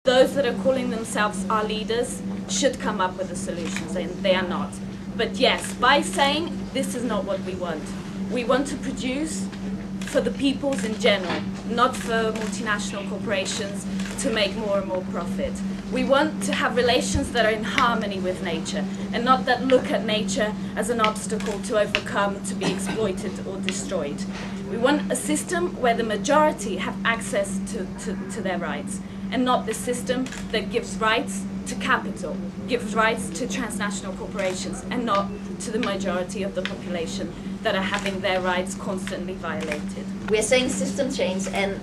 Those that are calling themselves our leaders should come up with the solutions, and they are not. But yes, by saying this is not what we want to produce for the peoples in general, not for multinational corporations to make more and more profit. We want to have relations that are in harmony with nature, and not that look at nature as an obstacle to overcome, to be exploited or destroyed. We want a system where the majority have access to their rights, and not the system that gives rights to capital, gives rights to transnational corporations, and not to the majority of the population that are having their rights constantly violated. We're saying system change, and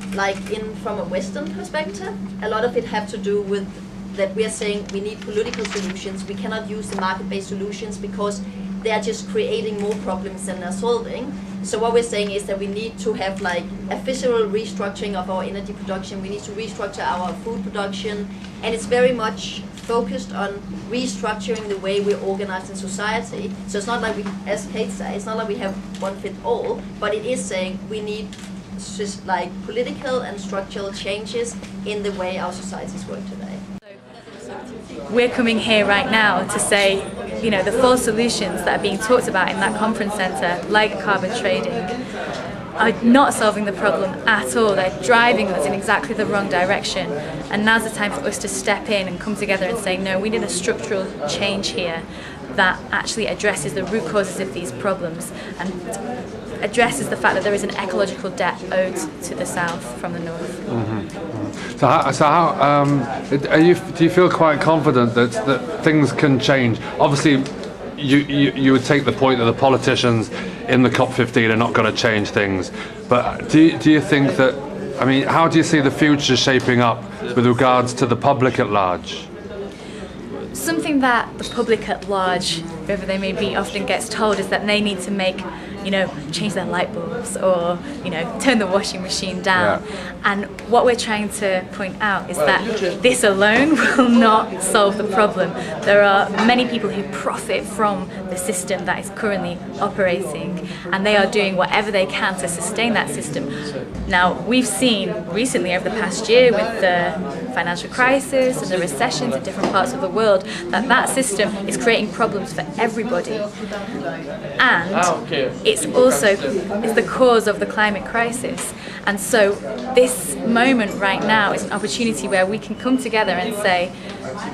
from a Western perspective, a lot of it have to do with that we are saying we need political solutions. We cannot use the market-based solutions because they are just creating more problems than they're solving. So what we're saying is that we need to have a physical restructuring of our energy production. We need to restructure our food production, and it's very much focused on restructuring the way we're organized in society. So it's not like we, as Kate said, it's not like we have one fit all, but it is saying we need just political and structural changes in the way our societies work today. We're coming here right now to say, the full solutions that are being talked about in that conference centre, like carbon trading, are not solving the problem at all. They're driving us in exactly the wrong direction. And now's the time for us to step in and come together and say, no, we need a structural change here that actually addresses the root causes of these problems and addresses the fact that there is an ecological debt owed to the south from the north. Mm-hmm. So how do you feel quite confident that things can change? Obviously, you would take the point that the politicians in the COP15 are not going to change things, but do you think that, how do you see the future shaping up with regards to the public at large? Something that the public at large, whoever they may be, often gets told is that they need to make, change their light bulbs or, turn the washing machine down. Yeah. And what we're trying to point out is that this alone will not solve the problem. There are many people who profit from the system that is currently operating, and they are doing whatever they can to sustain that system. Now, we've seen recently over the past year with the financial crisis and the recessions in different parts of the world that system is creating problems for everybody. And it's the cause of the climate crisis. And so this moment right now is an opportunity where we can come together and say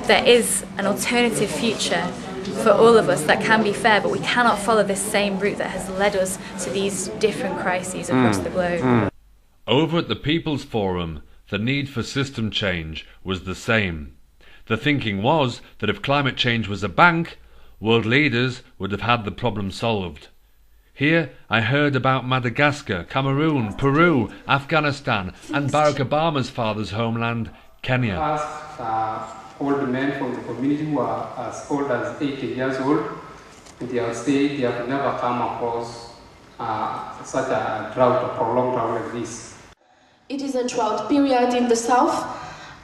there is an alternative future for all of us that can be fair, but we cannot follow this same route that has led us to these different crises across the globe. Over at the People's Forum, the need for system change was the same. The thinking was that if climate change was a bank, world leaders would have had the problem solved. Here I heard about Madagascar, Cameroon, Peru, Afghanistan and Barack Obama's father's homeland, Kenya. Old men from the community who are as old as 80 years old, and they have said they have never come across such a drought, a prolonged drought like this. It is a drought period in the south,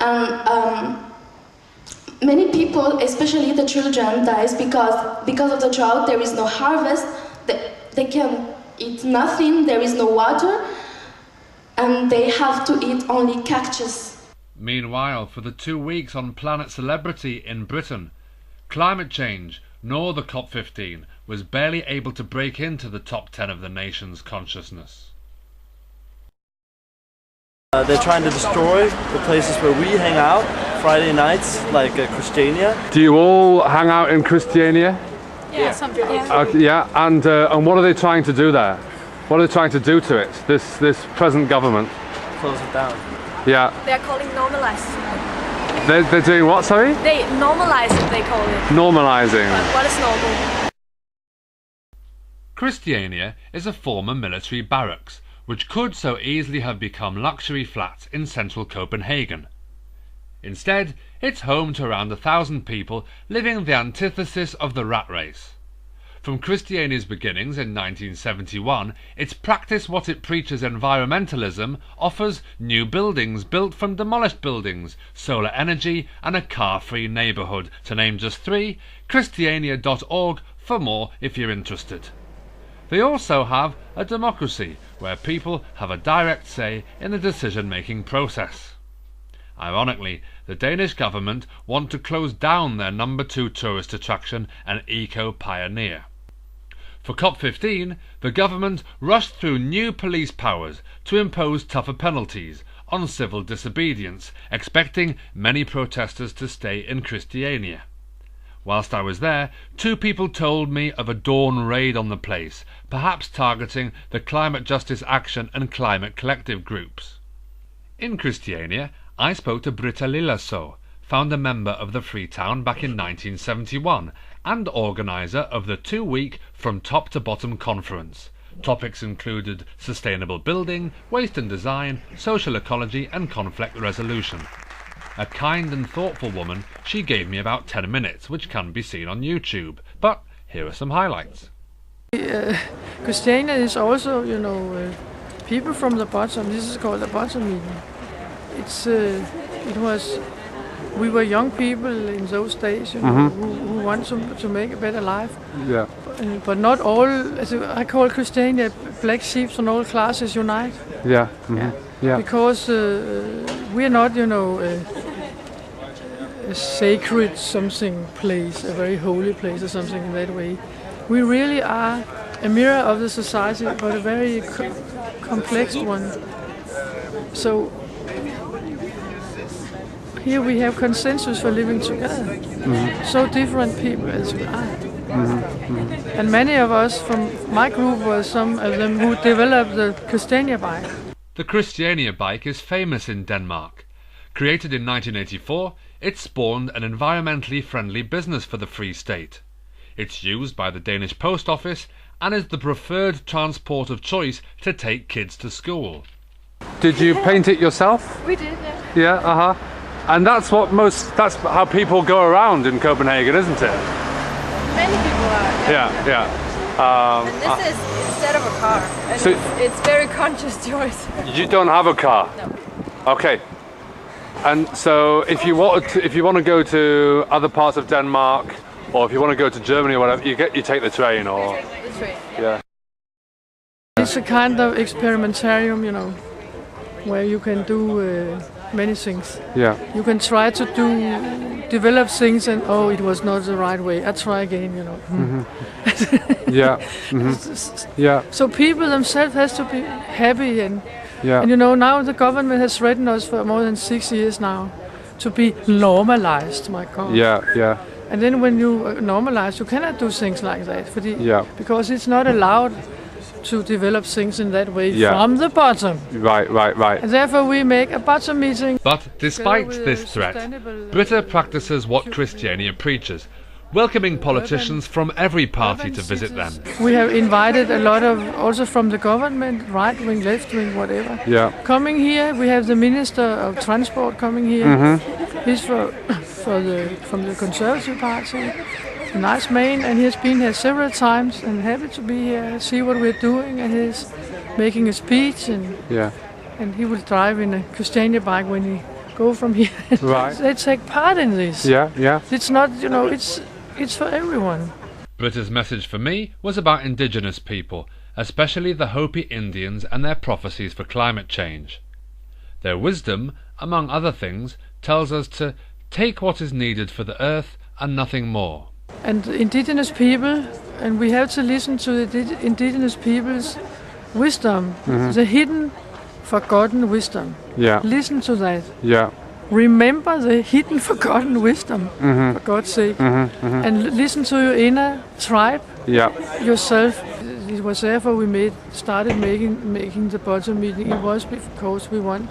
and many people, especially the children, dies because of the drought. There is no harvest, they can eat nothing, there is no water, and they have to eat only cactus. Meanwhile, for the 2 weeks on Planet Celebrity in Britain, climate change, nor the COP15, was barely able to break into the top 10 of the nation's consciousness. They're trying to destroy the places where we hang out Friday nights, like Christiania. Do you all hang out in Christiania? Yeah, yeah, and what are they trying to do there? What are they trying to do to it, this present government? Close it down. Yeah. They're calling normalize. They're doing what, sorry? They normalize it, they call it. Normalizing. What is normal? Christiania is a former military barracks, which could so easily have become luxury flats in central Copenhagen. Instead, it's home to around 1,000 people living the antithesis of the rat race. From Christiania's beginnings in 1971, its practice what it preaches environmentalism offers new buildings built from demolished buildings, solar energy and a car-free neighbourhood, to name just 3, christiania.org for more if you're interested. They also have a democracy where people have a direct say in the decision-making process. Ironically, the Danish government want to close down their #2 tourist attraction and eco-pioneer. For COP15, the government rushed through new police powers to impose tougher penalties on civil disobedience, expecting many protesters to stay in Christiania. Whilst I was there, 2 people told me of a dawn raid on the place, perhaps targeting the Climate Justice Action and Climate Collective groups. In Christiania, I spoke to Britta Lillaso, founder member of the Freetown back in 1971 and organiser of the 2-week From Top to Bottom conference. Topics included sustainable building, waste and design, social ecology and conflict resolution. A kind and thoughtful woman, she gave me about 10 minutes, which can be seen on YouTube. But here are some highlights. Christiania is also, people from the bottom. This is called the bottom meeting. We were young people in those days, who want to make a better life. Yeah. But not all. I call Christiania black sheep and all classes unite. Yeah. Mm-hmm. Yeah. Because we are not, a sacred something place, a very holy place or something in that way. We really are a mirror of the society, but a very complex one. So here we have consensus for living together. Mm-hmm. So different people as we are. Mm-hmm. Mm-hmm. And many of us from my group were some of them who developed the Christiania bike. The Christiania bike is famous in Denmark. Created in 1984, it spawned an environmentally friendly business for the Free State. It's used by the Danish Post Office and is the preferred transport of choice to take kids to school. Did you paint it yourself? We did, yeah. Yeah, uh-huh. And that's how people go around in Copenhagen, isn't it? Many people are. Yeah. And this is instead of a car. And so it's very conscious choice. You don't have a car? No. Okay. And so if you want to go to other parts of Denmark, or if you want to go to Germany or whatever, you take the train or... The train. Yeah. It's a kind of experimentarium, where you can do many things. Yeah. You can try to develop things and it was not the right way. I try again, Mm-hmm. Yeah. Mm-hmm. Yeah. So people themselves has to be happy and now the government has threatened us for more than 6 years now to be normalized. My God. Yeah. And then when you normalize, you cannot do things like that because it's not allowed to develop things in that way from the bottom. Right. And therefore we make a bottom meeting. But despite this threat, Britta practices what Christiania preaches, welcoming politicians from every party to visit them. We have invited a lot of, also from the government, right wing, left wing, whatever. Yeah. Coming here, we have the Minister of Transport coming here. Mm-hmm. He's from the Conservative Party. A nice man, and he's been here several times and happy to be here, see what we're doing, and he's making a speech and he will drive in a Christiania bike when he go from here. Right. They take part in this. Yeah. It's not, it's for everyone. Britta's message for me was about indigenous people, especially the Hopi Indians and their prophecies for climate change. Their wisdom, among other things, tells us to take what is needed for the earth and nothing more. And indigenous people, and we have to listen to the indigenous people's wisdom, the hidden, forgotten wisdom. Yeah. Listen to that. Yeah. Remember the hidden, forgotten wisdom, for God's sake, and listen to your inner tribe, yourself. It was therefore we started making the bottom meeting. It was because we want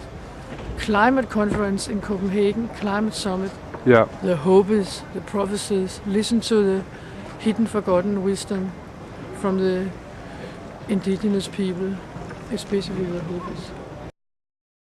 climate conference in Copenhagen, climate summit. Yeah. The hopes, the prophecies. Listen to the hidden, forgotten wisdom from the indigenous people, especially the hopes.